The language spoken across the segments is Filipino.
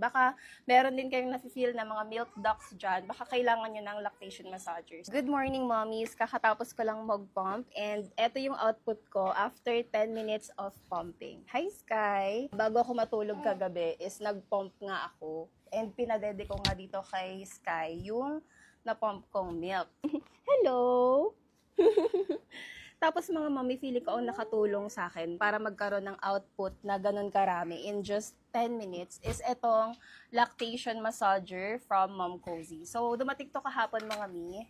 Baka meron din kayong nafe-feel na mga milk ducts dyan. Baka kailangan nyo ng lactation massagers. Good morning, mommies. Kakatapos ko lang mag-pump and eto yung output ko after 10 minutes of pumping. Hi, Sky! Bago ako matulog kagabi is nag-pump nga ako and pinadede ko nga dito kay Sky yung na-pump kong milk. Hello! Tapos mga mommy, feeling ko ang nakatulong sa akin para magkaroon ng output na ganun karami in just 10 minutes is itong lactation massager from Mom Cozy. So, dumating to kahapon mga mi.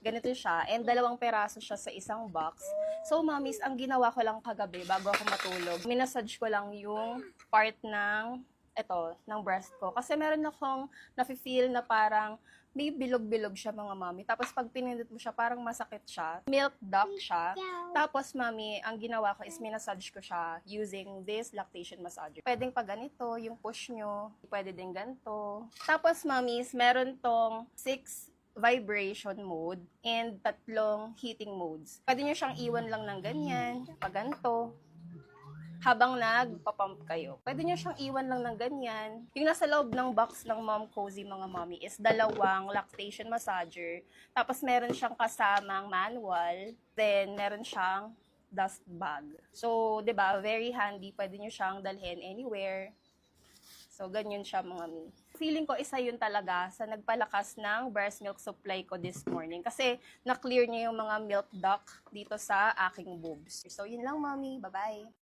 Ganito siya. And 2 peraso siya sa isang box. So, mommies, ang ginawa ko lang kagabi bago ako matulog, minasage ko lang yung part ng ng breast ko. Kasi meron akong nafe-feel na parang may bilog-bilog siya mga mami. Tapos pag pinindot mo siya, parang masakit siya. Milk duct siya. Tapos mami, ang ginawa ko is minasage ko siya using this lactation massager. Pwedeng pag ganito, yung push nyo. Pwede din ganito. Tapos mamis, meron tong 6 vibration mode and 3 heating modes. Pwede nyo siyang iwan lang ng ganyan, pag ganito, habang nagpa-pump kayo. Pwede nyo siyang iwan lang ng ganyan. Yung nasa loob ng box ng Mom Cozy mga mommy is 2 lactation massager. Tapos meron siyang kasamang manual. Then meron siyang dust bag. So, 'di ba, very handy. Pwede nyo siyang dalhin anywhere. So, ganyan siya mga mi. Feeling ko isa yun talaga sa nagpalakas ng breast milk supply ko this morning. Kasi na-clear niya yung mga milk duct dito sa aking boobs. So, yun lang, mommy. Bye-bye.